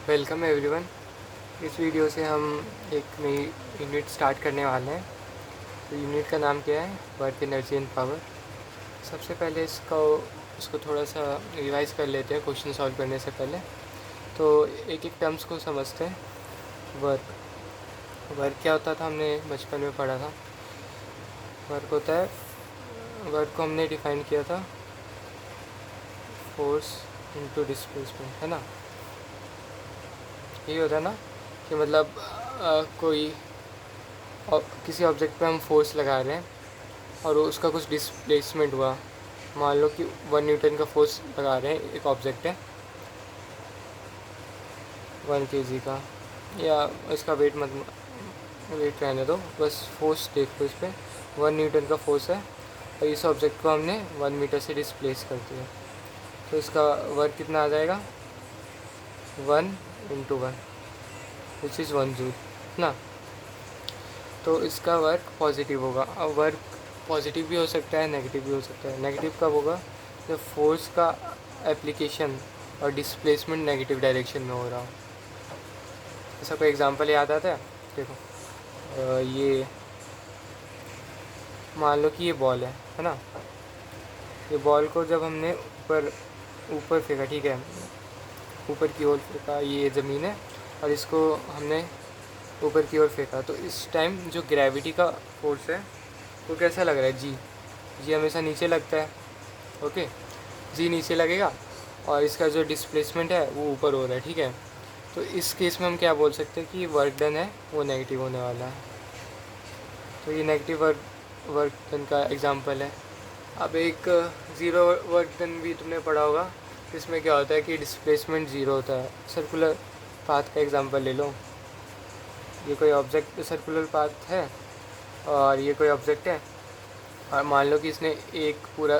Welcome everyone. इस video से हम एक नई यूनिट स्टार्ट करने वाले हैं। तो यूनिट का नाम क्या है? Work, energy and power. सबसे पहले इसको थोड़ा सा रिवाइज कर लेते हैं क्वेश्चन सॉल्व करने से पहले। तो एक एक टर्म्स को समझते हैं। वर्क, वर्क क्या होता था हमने बचपन में पढ़ा था। वर्क होता है, वर्क को हमने डिफाइन किया था फोर्स इनटू डिस्प्लेसमेंट, है ना। ये होता है ना कि मतलब किसी ऑब्जेक्ट पे हम फोर्स लगा रहे हैं और उसका कुछ डिस्प्लेसमेंट हुआ। मान लो कि 1 न्यूटन का फोर्स लगा रहे हैं, एक ऑब्जेक्ट है 1 kg का, या इसका वेट रहने दो, बस फोर्स देख लो इस पर। 1 न्यूटन का फोर्स है और इस ऑब्जेक्ट को हमने 1 मीटर से डिस्प्लेस कर दिया। तो इसका वर्क कितना आ जाएगा? 1 × 1 विच इज़ 1 जूल ना। तो इसका वर्क पॉजिटिव होगा। अब वर्क पॉजिटिव भी हो सकता है, नेगेटिव भी हो सकता है। नेगेटिव कब होगा? जब फोर्स का एप्लीकेशन और डिस्प्लेसमेंट नेगेटिव डायरेक्शन में हो रहा हो। ऐसा कोई एग्जांपल याद आता है? देखो, ये मान लो कि ये बॉल है ना। ये बॉल को जब हमने ऊपर फेंका, ठीक है, ऊपर की ओर फेंका, ये ज़मीन है, और इसको हमने ऊपर की ओर फेंका, तो इस टाइम जो ग्रेविटी का फोर्स है वो कैसा लग रहा है? जी हमेशा नीचे लगता है। ओके, जी नीचे लगेगा और इसका जो डिस्प्लेसमेंट है वो ऊपर हो रहा है, ठीक है। तो इस केस में हम क्या बोल सकते हैं कि वर्क डन है वो नेगेटिव होने वाला है। तो ये नेगेटिव वर्क डन का एग्जांपल है। अब एक ज़ीरो वर्क डन भी तुमने पढ़ा होगा, इसमें क्या होता है कि डिस्प्लेसमेंट ज़ीरो होता है। सर्कुलर पाथ का एग्जांपल ले लो। ये कोई ऑब्जेक्ट सर्कुलर पाथ है और ये कोई ऑब्जेक्ट है, और मान लो कि इसने एक पूरा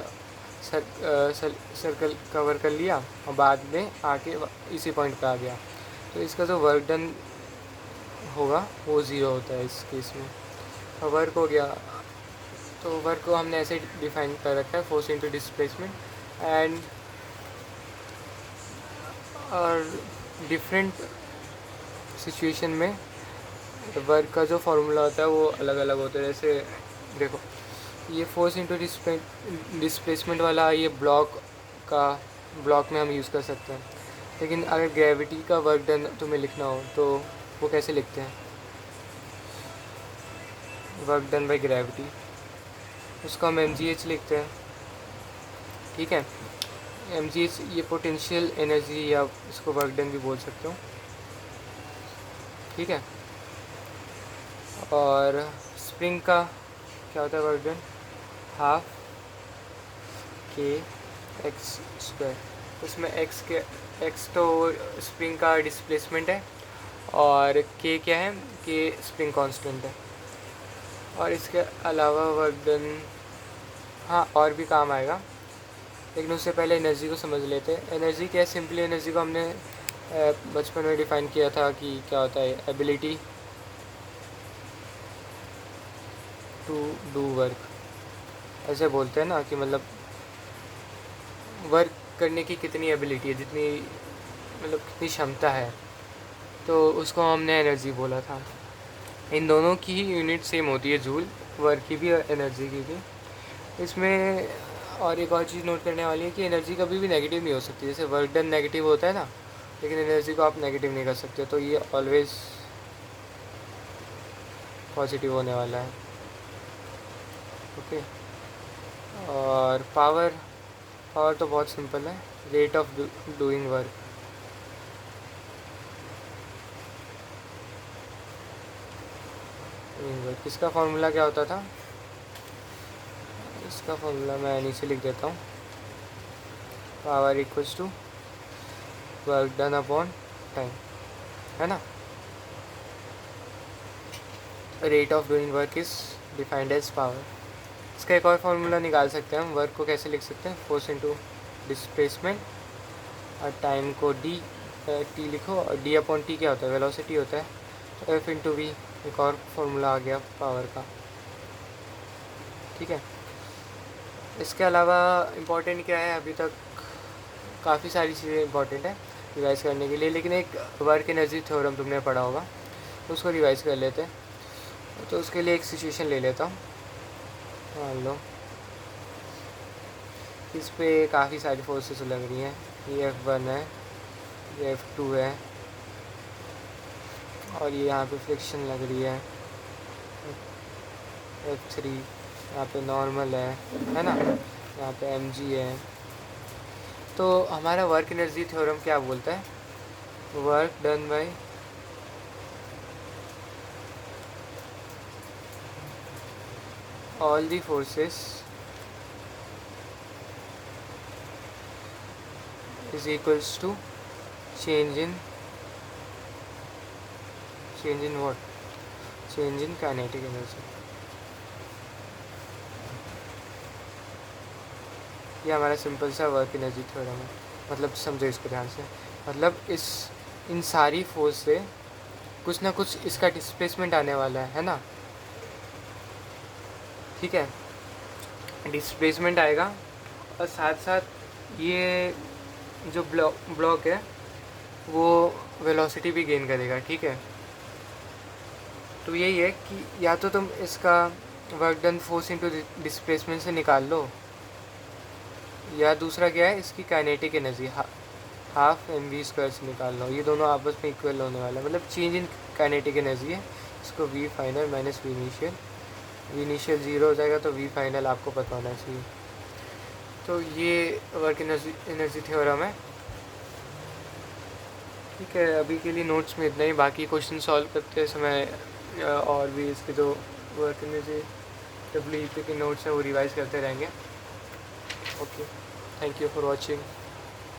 सर्कल कवर कर लिया और बाद में आके इसी पॉइंट पे आ गया। तो इसका जो वर्क डन होगा वो ज़ीरो होता है इस केस में। और वर्क हो गया, तो वर्क को हमने ऐसे डिफाइन कर रखा है, फोर्स इनटू डिस्प्लेसमेंट। एंड और डिफरेंट सिचुएशन में वर्क का जो फार्मूला होता है वो अलग अलग होता है। जैसे देखो, ये फोर्स इंटू डिस्प्लेसमेंट वाला ये ब्लॉक में हम यूज़ कर सकते हैं। लेकिन अगर ग्रेविटी का वर्क डन तुम्हें लिखना हो तो वो कैसे लिखते हैं? वर्क डन बाय ग्रेविटी, उसको हम mgh लिखते हैं, ठीक है। mgh ये पोटेंशियल एनर्जी, या इसको वर्क डन भी बोल सकते हो, ठीक है। और स्प्रिंग का क्या होता है वर्क डन? Half kx²। उसमें x तो स्प्रिंग का डिस्प्लेसमेंट है और k क्या है? k स्प्रिंग कांस्टेंट है। और इसके अलावा वर्क डन, हाँ, और भी काम आएगा, लेकिन उससे पहले एनर्जी को समझ लेते हैं। एनर्जी क्या है? सिंपली एनर्जी को हमने बचपन में डिफ़ाइन किया था कि क्या होता है, एबिलिटी टू डू वर्क। ऐसे बोलते हैं ना कि मतलब वर्क करने की कितनी एबिलिटी है, जितनी मतलब कितनी क्षमता है, तो उसको हमने एनर्जी बोला था। इन दोनों की ही यूनिट सेम होती है, जूल, वर्क की भी और एनर्जी की भी। इसमें और एक और चीज़ नोट करने वाली है कि एनर्जी कभी भी नेगेटिव नहीं हो सकती। जैसे वर्क डन नेगेटिव होता है ना, लेकिन एनर्जी को आप नेगेटिव नहीं कर सकते, तो ये ऑलवेज पॉजिटिव होने वाला है। ओके। और पावर तो बहुत सिंपल है, रेट ऑफ डूइंग वर्क। इसका फार्मूला क्या होता था? इसका फार्मूला मैं नीचे लिख देता हूँ। Power equals to work done upon time, है ना। Rate of doing work is defined as power. इसका एक और फार्मूला निकाल सकते हैं हम। वर्क को कैसे लिख सकते हैं? फोर्स इनटू डिस्प्लेसमेंट, और टाइम को टी लिखो, और डी अपॉन टी क्या होता है? वेलोसिटी होता है। तो एफ इंटू वी, एक और फार्मूला आ गया पावर का, ठीक है। इसके अलावा इम्पोर्टेंट क्या है? अभी तक काफ़ी सारी चीज़ें इम्पोर्टेंट है, रिवाइज़ करने के लिए, लेकिन एक वर्क एनर्जी थ्योरम तुमने पढ़ा होगा, तो उसको रिवाइज़ कर लेते हैं। तो उसके लिए एक सिचुएशन ले लेता हूँ। मान लो इस पे काफ़ी सारी फोर्सेस लग रही हैं, ये F1 है, ये F2 है, और ये यहाँ पे फ्रिक्शन लग रही है F3, यहाँ पे नॉर्मल है ना, यहाँ पे mg है। तो हमारा वर्क एनर्जी थ्योरम क्या बोलता है? Work done by all the forces is equals to change in what? Change in kinetic energy। ये हमारा सिंपल सा वर्क एनर्जी थ्योरम है। मतलब समझो इसको ध्यान से, मतलब इन सारी फोर्स से कुछ ना कुछ इसका डिस्प्लेसमेंट आने वाला है ना, ठीक है, डिस्प्लेसमेंट आएगा, और साथ साथ ये जो ब्लॉक है वो वेलोसिटी भी गेन करेगा, ठीक है। तो यही है कि या तो तुम इसका work done force into displacement से निकाल लो, या दूसरा क्या है, इसकी काइनेटिक एनर्जी हाफ mv² से निकाल लो। ये दोनों आपस में इक्वल होने वाला है, मतलब चेंज इन काइनेटिक एनर्जी है। इसको v final minus v initial 0 हो जाएगा, तो v फाइनल आपको पता होना चाहिए। तो ये वर्क एनर्जी थ्योरम है, ठीक है। अभी के लिए नोट्स में इतना ही, बाकी क्वेश्चन सॉल्व करते समय और भी इसके जो वर्क एनर्जी WEP के नोट्स हैं वो रिवाइज़ करते रहेंगे। Okay, thank you for watching.